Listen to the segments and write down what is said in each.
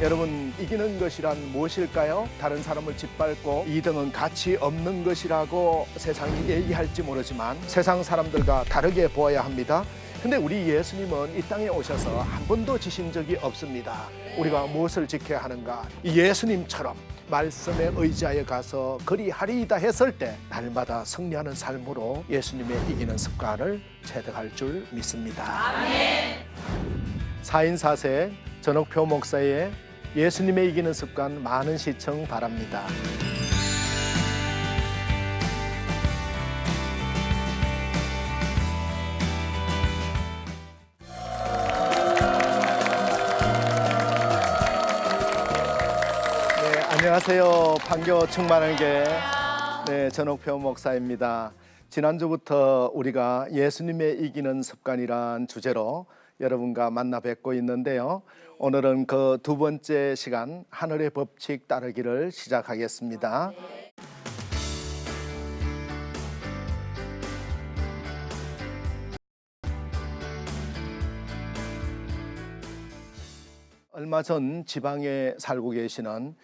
여러분, 이기는 것이란 무엇일까요? 다른 사람을 짓밟고 2등은 가치 없는 것이라고 세상이 얘기할지 모르지만 세상 사람들과 다르게 보아야 합니다. 근데 우리 예수님은 이 땅에 오셔서 한 번도 지신 적이 없습니다. 우리가 무엇을 지켜야 하는가? 예수님처럼 말씀에 의지하여 가서 그리하리이다 했을 때 날마다 승리하는 삶으로 예수님의 이기는 습관을 체득할 줄 믿습니다. 아멘. 4인 4세 전옥표 목사의 예수님의 이기는 습관 많은 시청 바랍니다. 안녕하세요. 판교 충만한 게 전옥표 목사입니다. 지난주부터 우리가 예수님의 이기는 습관이란 주제로 여러분과 만나 뵙고 있는데요. 오늘은 그 두 번째 시간 하늘의 법칙 따르기를 시작하겠습니다. 얼마 전 지방에 살고 계시는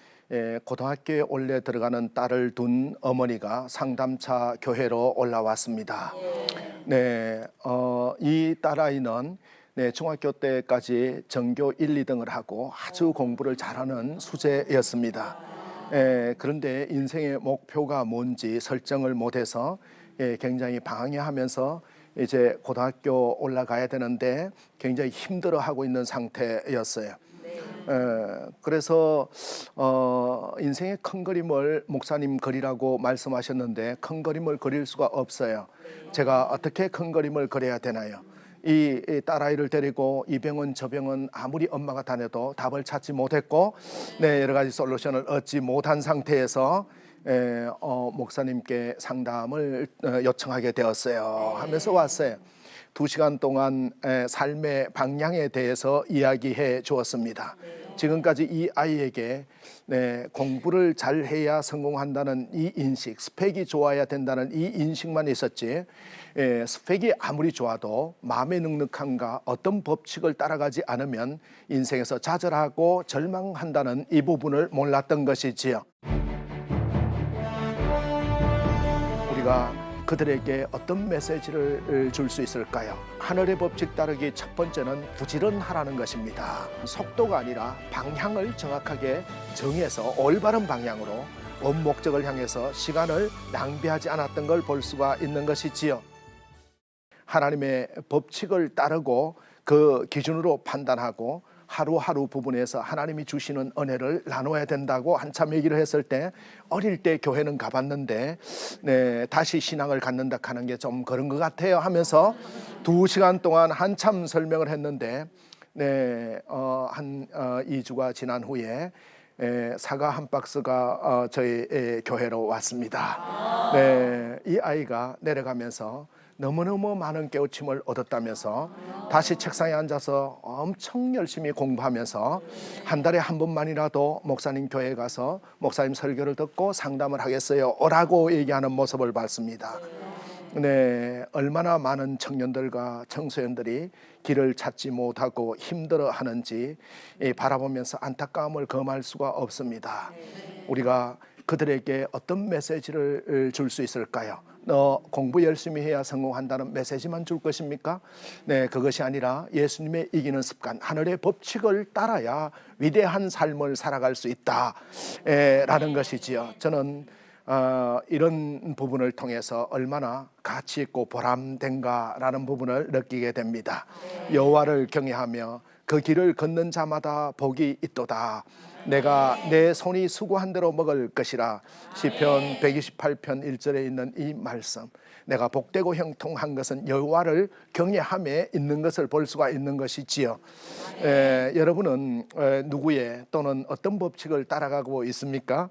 고등학교에 올려 들어가는 딸을 둔 어머니가 상담차 교회로 올라왔습니다. 이 딸아이는 중학교 때까지 전교 1, 2등을 하고 아주 공부를 잘하는 수재였습니다. 그런데 인생의 목표가 뭔지 설정을 못해서 굉장히 방황하면서 이제 고등학교 올라가야 되는데 굉장히 힘들어하고 있는 상태였어요. 그래서 인생의 큰 그림을 목사님 그리라고 말씀하셨는데 큰 그림을 그릴 수가 없어요. 제가 어떻게 큰 그림을 그려야 되나요? 이 딸아이를 데리고 이 병원 저 병원 아무리 엄마가 다녀도 답을 찾지 못했고 여러 가지 솔루션을 얻지 못한 상태에서 목사님께 상담을 요청하게 되었어요. 하면서 왔어요. 2시간 동안 삶의 방향에 대해서 이야기해 주었습니다. 지금까지 이 아이에게 공부를 잘해야 성공한다는 이 인식, 스펙이 좋아야 된다는 이 인식만 있었지 스펙이 아무리 좋아도 마음의 넉넉함과 어떤 법칙을 따라가지 않으면 인생에서 좌절하고 절망한다는 이 부분을 몰랐던 것이지요. 우리가 그들에게 어떤 메시지를 줄 수 있을까요? 하늘의 법칙 따르기 첫 번째는 부지런하라는 것입니다. 속도가 아니라 방향을 정확하게 정해서 올바른 방향으로 원 목적을 향해서 시간을 낭비하지 않았던 걸 볼 수가 있는 것이지요. 하나님의 법칙을 따르고 그 기준으로 판단하고 하루하루 부분에서 하나님이 주시는 은혜를 나눠야 된다고 한참 얘기를 했을 때 어릴 때 교회는 가봤는데 다시 신앙을 갖는다 하는 게 좀 그런 것 같아요 하면서 2시간 동안 한참 설명을 했는데 한 2주가 지난 후에 사과 한 박스가 저희 교회로 왔습니다. 이 아이가 내려가면서 너무너무 많은 깨우침을 얻었다면서 다시 책상에 앉아서 엄청 열심히 공부하면서 한 달에 한 번만이라도 목사님 교회에 가서 목사님 설교를 듣고 상담을 하겠어요 라고 얘기하는 모습을 봤습니다. 얼마나 많은 청년들과 청소년들이 길을 찾지 못하고 힘들어하는지 바라보면서 안타까움을 금할 수가 없습니다. 우리가 그들에게 어떤 메시지를 줄 수 있을까요? 너 공부 열심히 해야 성공한다는 메시지만 줄 것입니까? 그것이 아니라 예수님의 이기는 습관, 하늘의 법칙을 따라야 위대한 삶을 살아갈 수 있다 라는 것이지요. 저는 이런 부분을 통해서 얼마나 가치 있고 보람된가라는 부분을 느끼게 됩니다. 여호와를 경외하며 그 길을 걷는 자마다 복이 있도다. 내가 내 손이 수고한 대로 먹을 것이라. 시편 128편 1절에 있는 이 말씀, 내가 복되고 형통한 것은 여호와를 경외함에 있는 것을 볼 수가 있는 것이지요. 여러분은 누구의 또는 어떤 법칙을 따라가고 있습니까?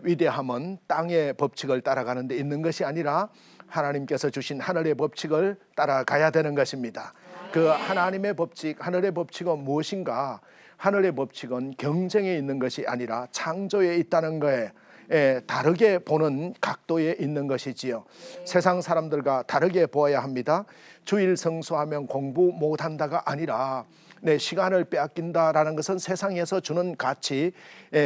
위대함은 땅의 법칙을 따라가는 데 있는 것이 아니라 하나님께서 주신 하늘의 법칙을 따라가야 되는 것입니다. 그 하나님의 법칙, 하늘의 법칙은 무엇인가? 하늘의 법칙은 경쟁에 있는 것이 아니라 창조에 있다는 거에 다르게 보는 각도에 있는 것이지요. 세상 사람들과 다르게 보아야 합니다. 주일 성수하면 공부 못한다가 아니라 내 시간을 빼앗긴다라는 것은 세상에서 주는 가치,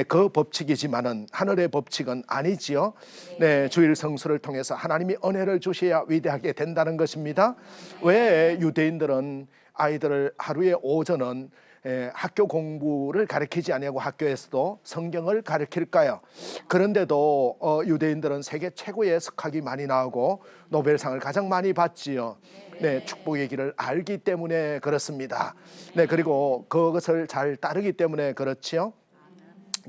그 법칙이지만은 하늘의 법칙은 아니지요. 네, 주일 성수를 통해서 하나님이 은혜를 주셔야 위대하게 된다는 것입니다. 왜 유대인들은 아이들을 하루에 오전은 학교 공부를 가르치지 아니하고 학교에서도 성경을 가르칠까요? 그런데도 유대인들은 세계 최고의 석학이 많이 나오고 노벨상을 가장 많이 받지요. 네, 축복의 길을 알기 때문에 그렇습니다. 네, 그리고 그것을 잘 따르기 때문에 그렇지요.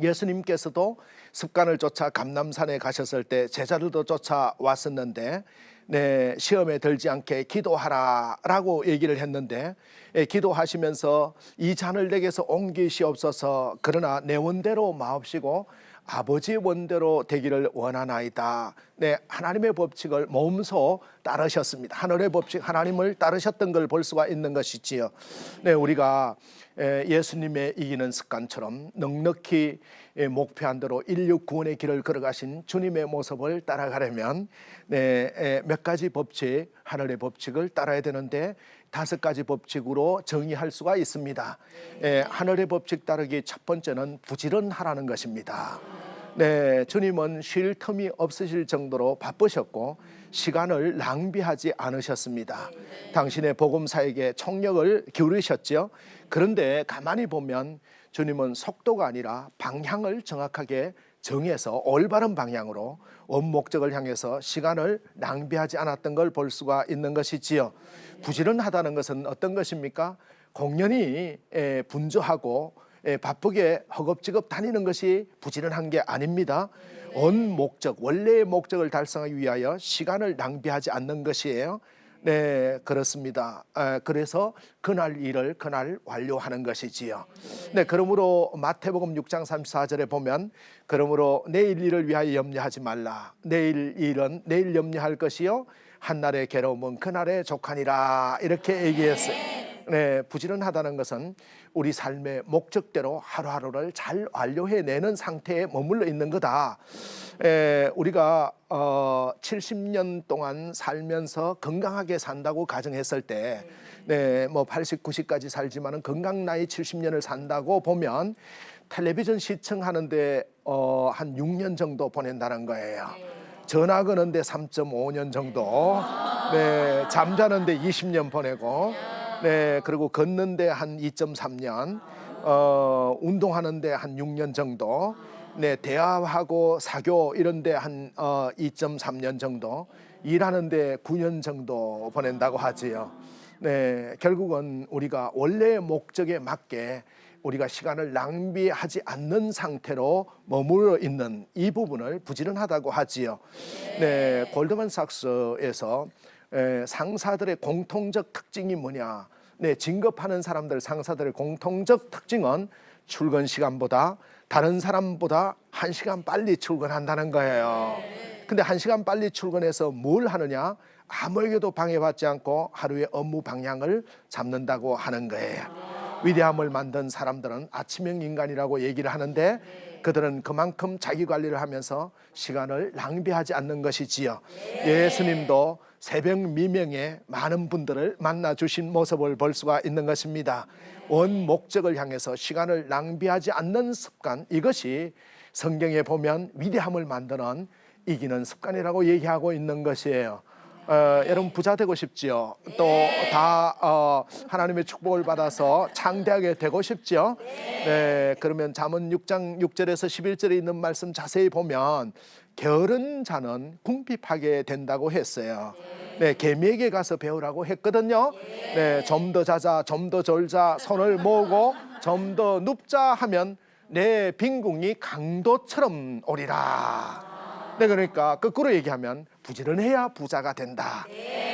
예수님께서도 습관을 쫓아 감람산에 가셨을 때 제자들도 쫓아왔었는데, 네, 시험에 들지 않게 기도하라라고 얘기를 했는데, 기도하시면서 이 잔을 내게서 옮기시옵소서, 그러나 내 원대로 마옵시고 아버지 원대로 되기를 원하나이다. 네, 하나님의 법칙을 몸소 따르셨습니다. 하늘의 법칙, 하나님을 따르셨던 걸 볼 수가 있는 것이지요. 네, 우리가 예수님의 이기는 습관처럼 넉넉히 목표한 대로 인류 구원의 길을 걸어가신 주님의 모습을 따라가려면 몇 가지 법칙, 하늘의 법칙을 따라야 되는데 5가지 법칙으로 정의할 수가 있습니다. 하늘의 법칙 따르기 첫 번째는 부지런하라는 것입니다. 네, 주님은 쉴 틈이 없으실 정도로 바쁘셨고 시간을 낭비하지 않으셨습니다. 당신의 복음사에게 총력을 기울이셨죠. 그런데 가만히 보면 주님은 속도가 아니라 방향을 정확하게 정해서 올바른 방향으로 원목적을 향해서 시간을 낭비하지 않았던 걸 볼 수가 있는 것이지요. 부지런하다는 것은 어떤 것입니까? 공연히 분주하고 바쁘게 허겁지겁 다니는 것이 부지런한 게 아닙니다. 원 목적, 원래의 목적을 달성하기 위하여 시간을 낭비하지 않는 것이에요. 네, 그렇습니다. 그래서 그날 일을 그날 완료하는 것이지요. 네, 그러므로 마태복음 6장 34절에 보면, 그러므로 내일 일을 위하여 염려하지 말라. 내일 일은 내일 염려할 것이요 한날의 괴로움은 그날의 족하니라, 이렇게 얘기했어요. 네, 부지런하다는 것은 우리 삶의 목적대로 하루하루를 잘 완료해내는 상태에 머물러 있는 거다. 우리가 70년 동안 살면서 건강하게 산다고 가정했을 때, 네, 뭐 80, 90까지 살지만은 건강 나이 70년을 산다고 보면 텔레비전 시청하는데 한 6년 정도 보낸다는 거예요. 전화 거는데 3.5년 정도, 네, 잠자는데 20년 보내고, 네, 그리고 걷는데 한 2.3년, 운동하는데 한 6년 정도, 네, 대화하고 사교 이런데 한 2.3년 정도, 일하는데 9년 정도 보낸다고 하지요. 네, 결국은 우리가 원래의 목적에 맞게 우리가 시간을 낭비하지 않는 상태로 머물러 있는 이 부분을 부지런하다고 하지요. 네, 골드만삭스에서 상사들의 공통적 특징이 뭐냐? 네, 진급하는 사람들, 상사들의 공통적 특징은 출근 시간보다 다른 사람보다 1시간 빨리 출근한다는 거예요. 근데 1시간 빨리 출근해서 뭘 하느냐? 아무에게도 방해받지 않고 하루의 업무 방향을 잡는다고 하는 거예요. 위대함을 만든 사람들은 아침형 인간이라고 얘기를 하는데, 그들은 그만큼 자기 관리를 하면서 시간을 낭비하지 않는 것이지요. 예수님도 새벽 미명에 많은 분들을 만나 주신 모습을 볼 수가 있는 것입니다. 원 목적을 향해서 시간을 낭비하지 않는 습관, 이것이 성경에 보면 위대함을 만드는 이기는 습관이라고 얘기하고 있는 것이에요. 여러분 부자 되고 싶지요? 또 다 하나님의 축복을 받아서 창대하게 되고 싶지요? 네, 그러면 잠언 6장 6절에서 11절에 있는 말씀 자세히 보면 게으른 자는 궁핍하게 된다고 했어요. 네, 개미에게 가서 배우라고 했거든요. 네, 좀 더 자자, 좀 더 졸자, 손을 모으고 좀 더 눕자 하면 내 빈궁이 강도처럼 오리라. 네, 그러니까 거꾸로 얘기하면 부지런해야 부자가 된다.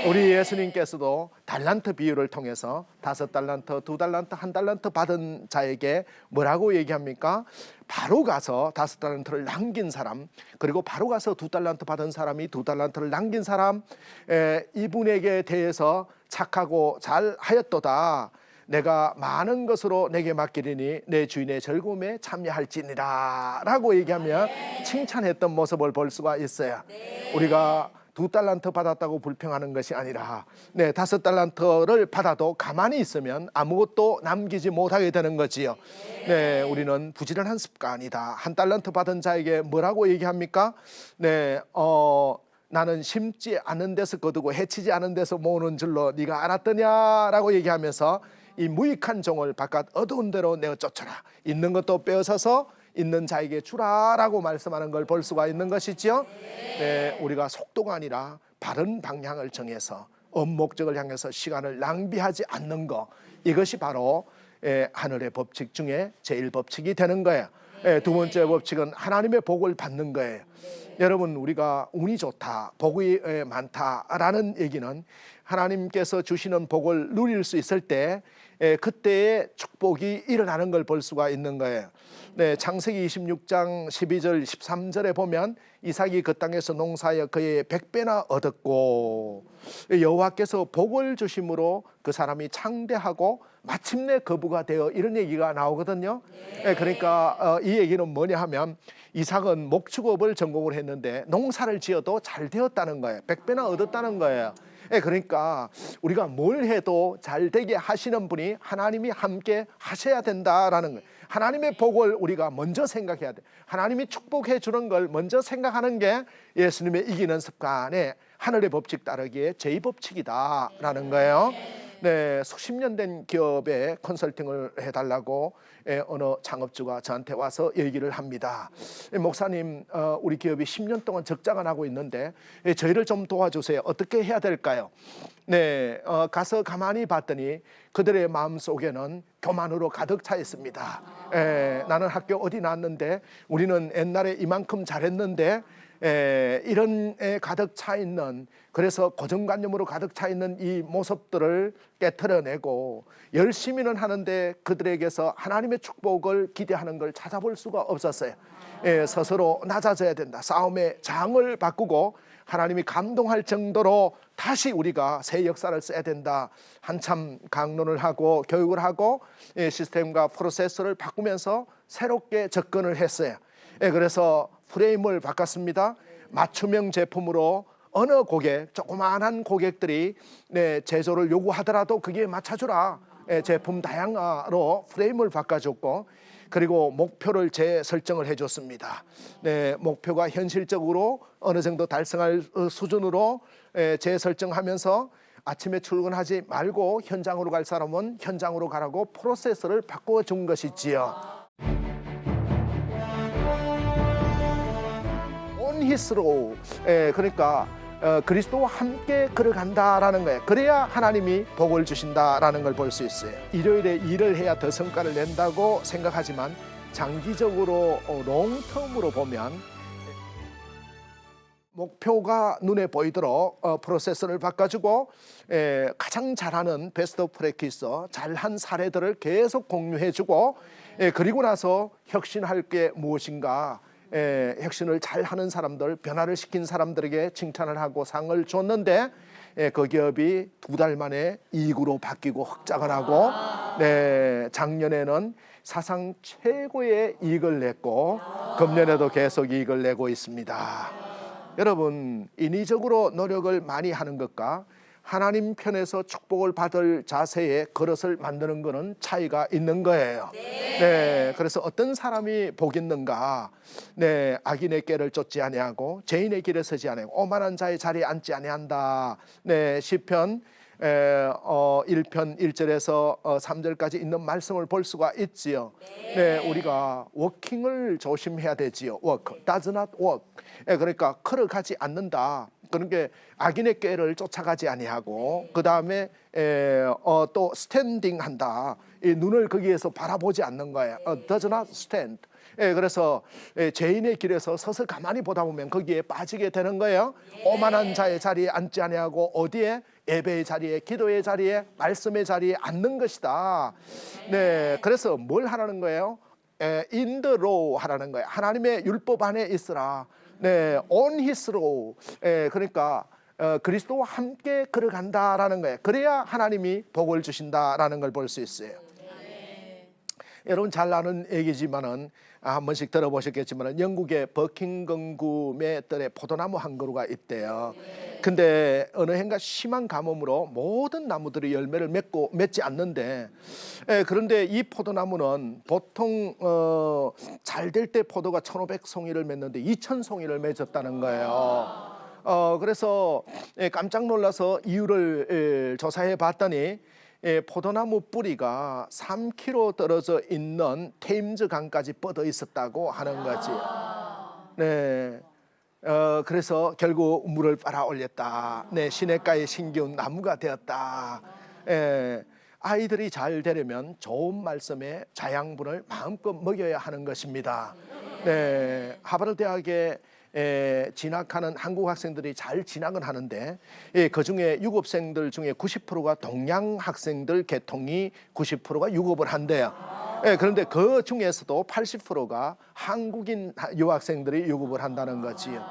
우리 예수님께서도 달란트 비유를 통해서 5달란트, 2달란트, 1달란트 받은 자에게 뭐라고 얘기합니까? 바로 가서 5달란트를 남긴 사람, 그리고 바로 가서 2달란트 받은 사람이 2달란트를 남긴 사람, 이분에게 대해서 착하고 잘 하였도다. 내가 많은 것으로 내게 맡기리니 내 주인의 즐거움에 참여할지니라 라고 얘기하며 칭찬했던 모습을 볼 수가 있어요. 우리가 2달란트 받았다고 불평하는 것이 아니라 5달란트를 받아도 가만히 있으면 아무것도 남기지 못하게 되는 거지요. 우리는 부지런한 습관이다. 1달란트 받은 자에게 뭐라고 얘기합니까? 나는 심지 않은 데서 거두고 해치지 않은 데서 모으는 줄로 네가 알았더냐라고 얘기하면서 이 무익한 종을 바깥 어두운 데로 내어 쫓아라. 있는 것도 빼앗아서 있는 자에게 주라라고 말씀하는 걸 볼 수가 있는 것이지요. 우리가 속도가 아니라 바른 방향을 정해서 목적을 향해서 시간을 낭비하지 않는 것, 이것이 바로 하늘의 법칙 중에 제일 법칙이 되는 거예요. 두 번째 법칙은 하나님의 복을 받는 거예요. 여러분, 우리가 운이 좋다, 복이 많다라는 얘기는 하나님께서 주시는 복을 누릴 수 있을 때 그때의 축복이 일어나는 걸 볼 수가 있는 거예요. 창세기 26장 12절 13절에 보면 이삭이 그 땅에서 농사하여 그의 100배나 얻었고 여호와께서 복을 주심으로 그 사람이 창대하고 마침내 거부가 되어, 이런 얘기가 나오거든요. 그러니까 이 얘기는 뭐냐 하면 이삭은 목축업을 전공을 했는데 농사를 지어도 잘 되었다는 거예요. 100배나 얻었다는 거예요. 그러니까 우리가 뭘 해도 잘 되게 하시는 분이 하나님이 함께 하셔야 된다라는 거예요. 하나님의 복을 우리가 먼저 생각해야 돼. 하나님이 축복해 주는 걸 먼저 생각하는 게 예수님의 이기는 습관에 하늘의 법칙 따르기에 제2법칙이다라는 거예요. 수십 년 된 기업에 컨설팅을 해달라고 어느 창업주가 저한테 와서 얘기를 합니다. 목사님, 우리 기업이 10년 동안 적자가 나고 있는데 저희를 좀 도와주세요. 어떻게 해야 될까요? 가서 가만히 봤더니 그들의 마음속에는 교만으로 가득 차 있습니다. 나는 학교 어디 나왔는데, 우리는 옛날에 이만큼 잘했는데, 이런 가득 차 있는, 그래서 고정관념으로 가득 차 있는 이 모습들을 깨트려내고 열심히는 하는데 그들에게서 하나님의 축복을 기대하는 걸 찾아볼 수가 없었어요. 스스로 낮아져야 된다. 싸움의 장을 바꾸고 하나님이 감동할 정도로 다시 우리가 새 역사를 써야 된다. 한참 강론을 하고 교육을 하고 시스템과 프로세스를 바꾸면서 새롭게 접근을 했어요. 그래서 프레임을 바꿨습니다. 맞춤형 제품으로 어느 고객, 조그마한 고객들이 제조를 요구하더라도 그게 맞춰주라. 제품 다양화로 프레임을 바꿔줬고, 그리고 목표를 재설정을 해줬습니다. 목표가 현실적으로 어느 정도 달성할 수준으로 재설정하면서 아침에 출근하지 말고 현장으로 갈 사람은 현장으로 가라고 프로세스를 바꿔준 것이지요. On his road, 그러니까 그리스도와 함께 걸어간다라는 거예요. 그래야 하나님이 복을 주신다라는 걸 볼 수 있어요. 일요일에 일을 해야 더 성과를 낸다고 생각하지만 장기적으로 롱텀으로 보면 목표가 눈에 보이도록 프로세스를 바꿔주고 가장 잘하는 베스트 프랙티서, 잘한 사례들을 계속 공유해주고 그리고 나서 혁신할 게 무엇인가, 혁신을 잘하는 사람들, 변화를 시킨 사람들에게 칭찬을 하고 상을 줬는데 그 기업이 2달 만에 이익으로 바뀌고 흑자가 나고 작년에는 사상 최고의 이익을 냈고 금년에도 계속 이익을 내고 있습니다. 여러분, 인위적으로 노력을 많이 하는 것과 하나님 편에서 축복을 받을 자세의 그릇을 만드는 것은 차이가 있는 거예요. 그래서 어떤 사람이 복 있는가? 악인의 꾀를 쫓지 아니하고 죄인의 길에 서지 아니하고 오만한 자의 자리에 앉지 아니한다. 시편 1편 1절에서 3절까지 있는 말씀을 볼 수가 있지요. 우리가 워킹을 조심해야 되지요. work, does not work. 그러니까 걸어가지 않는다. 그런 게 악인의 꾀를 쫓아가지 아니하고, 그 다음에 또 스탠딩 한다. 이 눈을 거기에서 바라보지 않는 거예요. does not stand. 그래서 죄인의 길에서 서서 가만히 보다 보면 거기에 빠지게 되는 거예요. 오만한 자의 자리에 앉지 아니하고 어디에? 예배의 자리에, 기도의 자리에, 말씀의 자리에 앉는 것이다. 그래서 뭘 하라는 거예요? in the law 하라는 거예요. 하나님의 율법 안에 있으라. on his law. 그러니까 그리스도와 함께 걸어간다라는 거예요. 그래야 하나님이 복을 주신다라는 걸 볼 수 있어요. 여러분 잘 아는 얘기지만은 한 번씩 들어보셨겠지만은 영국의 버킹엄궁의 뜰에 포도나무 한 그루가 있대요. 근데 어느 해인가 심한 가뭄으로 모든 나무들이 열매를 맺지 않는데, 그런데 이 포도나무는 보통 잘 될 때 포도가 1,500송이를 맺는데 2,000송이를 맺었다는 거예요. 그래서 깜짝 놀라서 이유를 조사해 봤더니 포도나무 뿌리가 3km 떨어져 있는 테임즈 강까지 뻗어 있었다고 하는 거지. 네. 그래서 결국 물을 빨아 올렸다. 네, 시냇가에 심기운 나무가 되었다. 아이들이 잘 되려면 좋은 말씀에 자양분을 마음껏 먹여야 하는 것입니다. 네, 하버드 대학에 진학하는 한국 학생들이 잘 진학을 하는데, 그 중에 유급생들 중에 90%가 동양 학생들 계통이 90%가 유급을 한대요. 그런데 그 중에서도 80%가 한국인 유학생들이 유급을 한다는 거지요.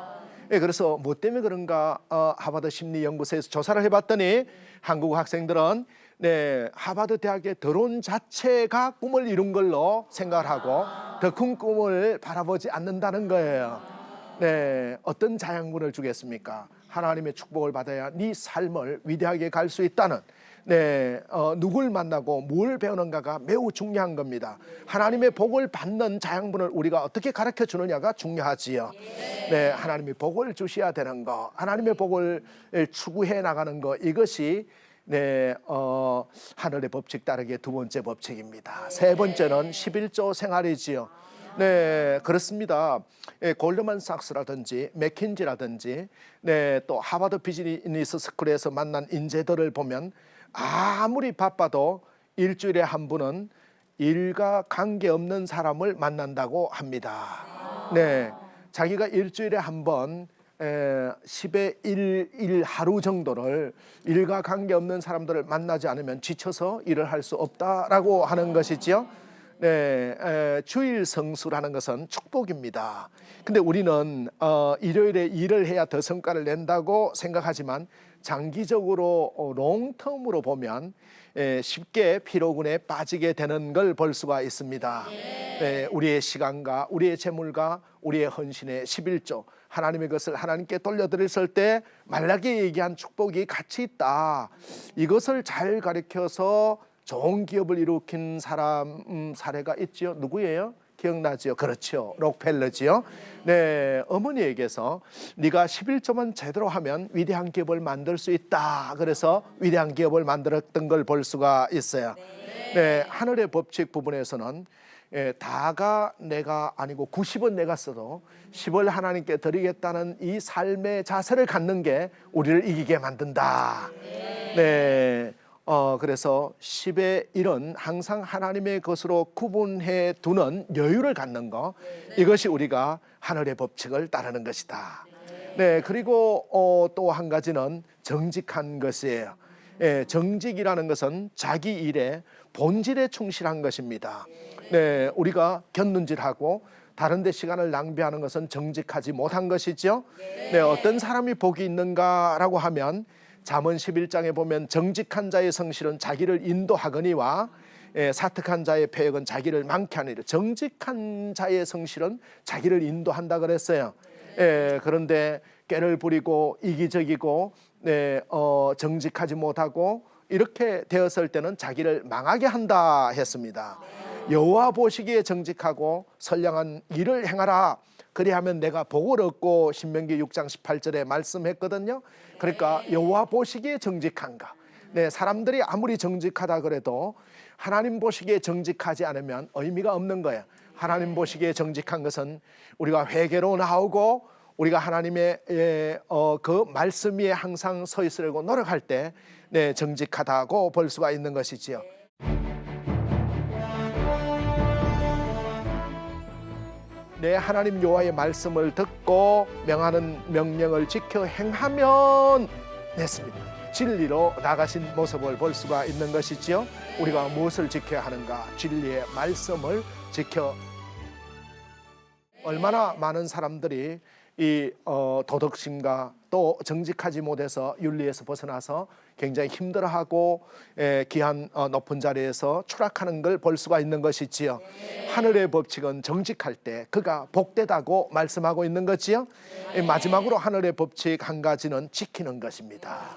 그래서 뭐 때문에 그런가 하버드 심리연구소에서 조사를 해봤더니 한국 학생들은 하버드 대학에 들어온 자체가 꿈을 이룬 걸로 생각을 하고 더 큰 꿈을 바라보지 않는다는 거예요. 어떤 자양분을 주겠습니까? 하나님의 축복을 받아야 네 삶을 위대하게 갈 수 있다는, 누굴 만나고 뭘 배우는가가 매우 중요한 겁니다. 하나님의 복을 받는 자양분을 우리가 어떻게 가르쳐 주느냐가 중요하지요. 하나님의 복을 주셔야 되는 거, 하나님의 복을 추구해 나가는 거, 이것이 하늘의 법칙 따르게 두 번째 법칙입니다. 세 번째는 11조 생활이지요. 그렇습니다. 골드만삭스라든지 맥킨지라든지 또 하버드 비즈니스 스쿨에서 만난 인재들을 보면 아무리 바빠도 일주일에 한 번은 일과 관계없는 사람을 만난다고 합니다. 자기가 일주일에 한 번 10의 1 하루 정도를 일과 관계없는 사람들을 만나지 않으면 지쳐서 일을 할 수 없다라고 하는 것이지요. 주일 성수라는 것은 축복입니다. 근데 우리는 일요일에 일을 해야 더 성과를 낸다고 생각하지만 장기적으로 롱텀으로 보면 쉽게 피로군에 빠지게 되는 걸 볼 수가 있습니다. 우리의 시간과 우리의 재물과 우리의 헌신의 11조 하나님의 것을 하나님께 돌려드렸을 때 말라기 얘기한 축복이 같이 있다. 이것을 잘 가르쳐서 좋은 기업을 일으킨 사람 사례가 있지요. 누구예요? 기억나지요? 그렇죠. 록펠러지요. 어머니에게서 네가 11조만 제대로 하면 위대한 기업을 만들 수 있다. 그래서 위대한 기업을 만들었던 걸 볼 수가 있어요. 하늘의 법칙 부분에서는 다가 내가 아니고 90은 내가 써도 10을 하나님께 드리겠다는 이 삶의 자세를 갖는 게 우리를 이기게 만든다. 그래서 10의 1은 항상 하나님의 것으로 구분해 두는 여유를 갖는 거, 이것이 우리가 하늘의 법칙을 따르는 것이다. 그리고 또 한 가지는 정직한 것이에요. 정직이라는 것은 자기 일에 본질에 충실한 것입니다. 우리가 곁눈질하고 다른 데 시간을 낭비하는 것은 정직하지 못한 것이죠. 어떤 사람이 복이 있는가라고 하면 잠언 11장에 보면 정직한 자의 성실은 자기를 인도하거니와 사특한 자의 패역은 자기를 망케 하느니라. 정직한 자의 성실은 자기를 인도한다 그랬어요. 그런데 꾀를 부리고 이기적이고 정직하지 못하고 이렇게 되었을 때는 자기를 망하게 한다 했습니다. 여호와 보시기에 정직하고 선량한 일을 행하라. 그리하면 내가 복을 얻고 신명기 6장 18절에 말씀했거든요. 그러니까 여호와 보시기에 정직한가. 사람들이 아무리 정직하다 그래도 하나님 보시기에 정직하지 않으면 의미가 없는 거예요. 하나님 보시기에 정직한 것은 우리가 회개로 나오고 우리가 하나님의 그 말씀 위에 항상 서 있으려고 노력할 때 정직하다고 볼 수가 있는 것이지요. 하나님 여호와의 말씀을 듣고 명하는 명령을 지켜 행하면 됐습니다. 진리로 나가신 모습을 볼 수가 있는 것이지요. 우리가 무엇을 지켜야 하는가? 진리의 말씀을 지켜. 얼마나 많은 사람들이 이 도덕심과 또 정직하지 못해서 윤리에서 벗어나서 굉장히 힘들어하고 귀한 높은 자리에서 추락하는 걸 볼 수가 있는 것이지요. 하늘의 법칙은 정직할 때 그가 복되다고 말씀하고 있는 거지요. 마지막으로 하늘의 법칙 한 가지는 지키는 것입니다.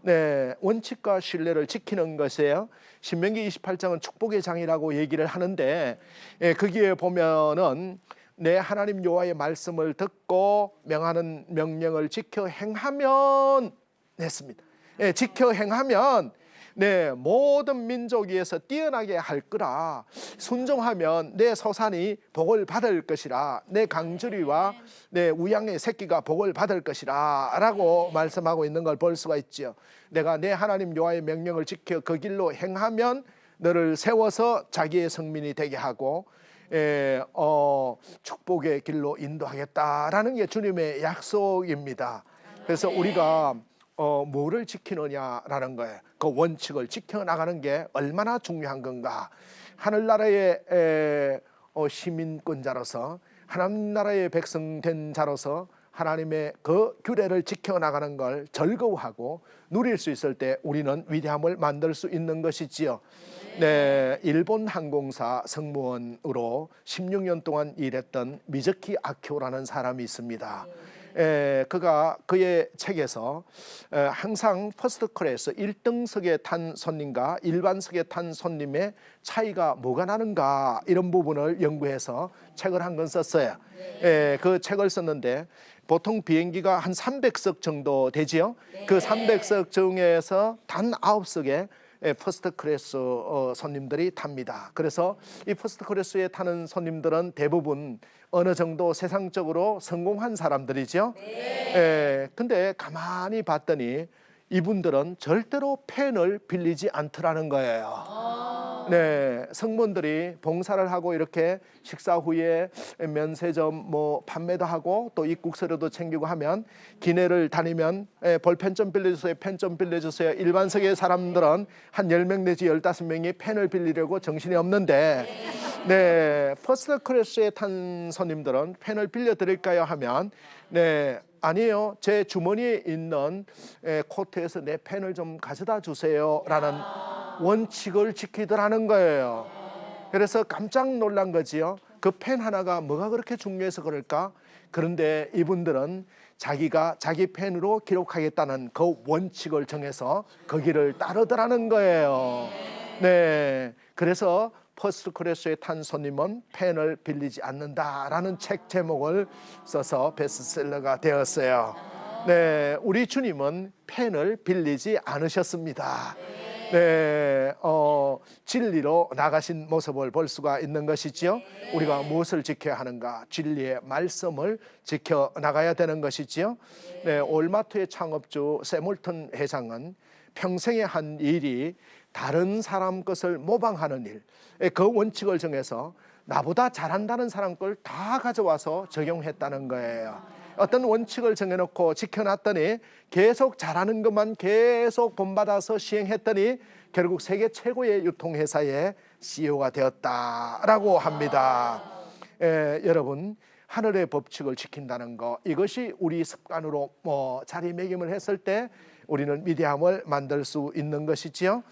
네, 원칙과 신뢰를 지키는 것이에요. 신명기 28장은 축복의 장이라고 얘기를 하는데 거기에 보면은 내 하나님 여호와의 말씀을 듣고 명하는 명령을 지켜 행하면 했습니다. 지켜 행하면 모든 민족 위에서 뛰어나게 할 거라. 순종하면 내 소산이 복을 받을 것이라. 내 강주리와 내 우양의 새끼가 복을 받을 것이라 라고 말씀하고 있는 걸 볼 수가 있죠. 내가 내 하나님 여호와의 명령을 지켜 그 길로 행하면 너를 세워서 자기의 성민이 되게 하고 축복의 길로 인도하겠다라는 게 주님의 약속입니다. 그래서 우리가 뭐를 지키느냐라는 거예요. 그 원칙을 지켜나가는 게 얼마나 중요한 건가. 하늘나라의 시민권자로서 하나님 나라의 백성된 자로서 하나님의 그 규례를 지켜나가는 걸 즐거워하고 누릴 수 있을 때 우리는 위대함을 만들 수 있는 것이지요. 네, 일본 항공사 승무원으로 16년 동안 일했던 미즈키 아키오라는 사람이 있습니다. 그가 그의 책에서 항상 퍼스트 클래스 1등석에 탄 손님과 일반석에 탄 손님의 차이가 뭐가 나는가 이런 부분을 연구해서 책을 한 권 썼어요. 그 책을 썼는데 보통 비행기가 한 300석 정도 되지요. 그 300석 중에서 단 9석에 퍼스트 클래스 손님들이 탑니다. 그래서 이 퍼스트 클래스에 타는 손님들은 대부분 어느 정도 세상적으로 성공한 사람들이죠. 근데 가만히 봤더니 이분들은 절대로 펜을 빌리지 않더라는 거예요. 성문들이 봉사를 하고 이렇게 식사 후에 면세점 뭐 판매도 하고 또 입국 서류도 챙기고 하면 기내를 다니면 볼펜 좀 빌려주세요, 펜 좀 빌려주세요. 일반석의 사람들은 한 10명 내지 15명이 펜을 빌리려고 정신이 없는데 퍼스트 클래스에 탄 손님들은 펜을 빌려드릴까요 하면 아니에요, 제 주머니에 있는 코트에서 내 펜을 좀 가져다 주세요 라는 원칙을 지키더라는 거예요. 그래서 깜짝 놀란 거지요. 그 펜 하나가 뭐가 그렇게 중요해서 그럴까? 그런데 이분들은 자기가 자기 펜으로 기록하겠다는 그 원칙을 정해서 거기를 따르더라는 거예요. 그래서 퍼스트 클래스에 탄 손님은 펜을 빌리지 않는다라는 책 제목을 써서 베스트셀러가 되었어요. 우리 주님은 펜을 빌리지 않으셨습니다. 진리로 나가신 모습을 볼 수가 있는 것이지요. 우리가 무엇을 지켜야 하는가? 진리의 말씀을 지켜 나가야 되는 것이지요. 올마트의 창업주 세몰턴 회장은 평생에 한 일이 다른 사람 것을 모방하는 일, 그 원칙을 정해서 나보다 잘한다는 사람 걸 다 가져와서 적용했다는 거예요. 어떤 원칙을 정해놓고 지켜놨더니 계속 잘하는 것만 계속 본받아서 시행했더니 결국 세계 최고의 유통회사의 CEO가 되었다라고 합니다. 여러분, 하늘의 법칙을 지킨다는 것, 이것이 우리 습관으로 자리매김을 했을 때 우리는 위대함을 만들 수 있는 것이지요.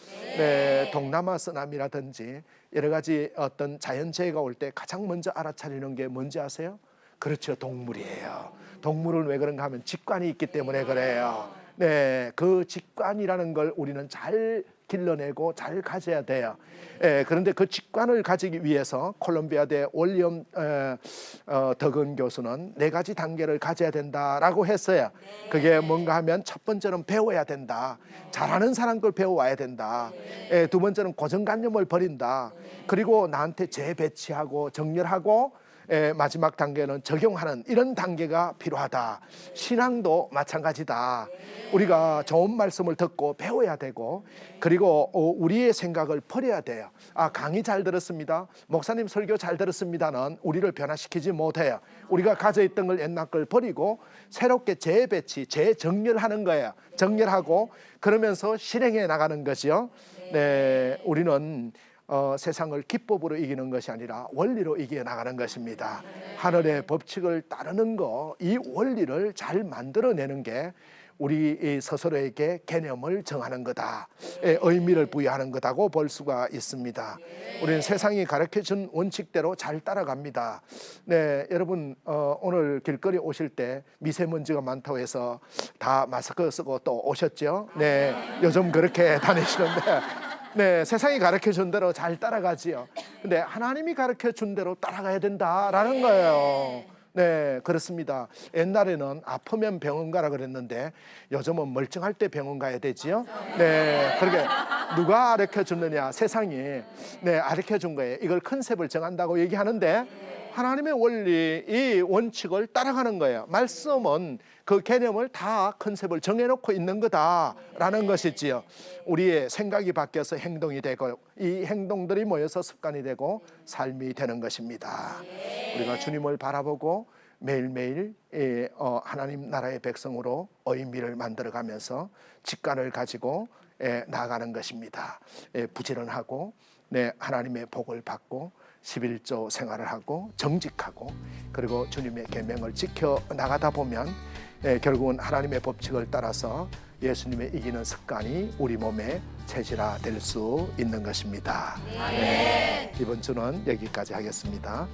동남아 쓰나미라든지 여러 가지 어떤 자연재해가 올 때 가장 먼저 알아차리는 게 뭔지 아세요? 그렇죠, 동물이에요. 동물은 왜 그런가 하면 직관이 있기 때문에 그래요. 그 직관이라는 걸 우리는 잘 길러내고 잘 가져야 돼요. 그런데 그 직관을 가지기 위해서 콜롬비아대 윌리엄 더건 교수는 4가지 단계를 가져야 된다라고 했어요. 그게 뭔가 하면 첫 번째는 배워야 된다. 잘하는 사람 걸 배워와야 된다. 두 번째는 고정관념을 버린다. 그리고 나한테 재배치하고 정렬하고 마지막 단계는 적용하는 이런 단계가 필요하다. 신앙도 마찬가지다. 우리가 좋은 말씀을 듣고 배워야 되고, 그리고 우리의 생각을 버려야 돼요. 강의 잘 들었습니다, 목사님 설교 잘 들었습니다는 우리를 변화시키지 못해요. 우리가 가져있던 걸 옛날 걸 버리고 새롭게 재배치, 재정렬하는 거예요. 정렬하고 그러면서 실행해 나가는 것이요. 우리는 세상을 기법으로 이기는 것이 아니라 원리로 이겨 나가는 것입니다. 하늘의 법칙을 따르는 거, 이 원리를 잘 만들어내는 게 우리 스스로에게 개념을 정하는 거다, 의미를 부여하는 거다고 볼 수가 있습니다. 우리는 세상이 가르쳐준 원칙대로 잘 따라갑니다. 네, 여러분 오늘 길거리 오실 때 미세먼지가 많다고 해서 다 마스크 쓰고 또 오셨죠? 네, 요즘 그렇게 다니시는데 네, 세상이 가르쳐준 대로 잘 따라가지요. 근데 하나님이 가르쳐준 대로 따라가야 된다라는 거예요. 네, 그렇습니다. 옛날에는 아프면 병원 가라 그랬는데 요즘은 멀쩡할 때 병원 가야 되지요. 네, 그렇게 누가 가르쳐 줬느냐? 세상이 가르쳐 준 거예요. 이걸 컨셉을 정한다고 얘기하는데 하나님의 원리, 이 원칙을 따라가는 거예요. 말씀은 그 개념을 다 컨셉을 정해놓고 있는 거다라는 것이지요. 우리의 생각이 바뀌어서 행동이 되고 이 행동들이 모여서 습관이 되고 삶이 되는 것입니다. 우리가 주님을 바라보고 매일매일 하나님 나라의 백성으로 의미를 만들어가면서 직관을 가지고 나아가는 것입니다. 부지런하고 하나님의 복을 받고 11조 생활을 하고 정직하고 그리고 주님의 계명을 지켜 나가다 보면 결국은 하나님의 법칙을 따라서 예수님의 이기는 습관이 우리 몸에 체질화될 수 있는 것입니다. 네, 이번 주는 여기까지 하겠습니다.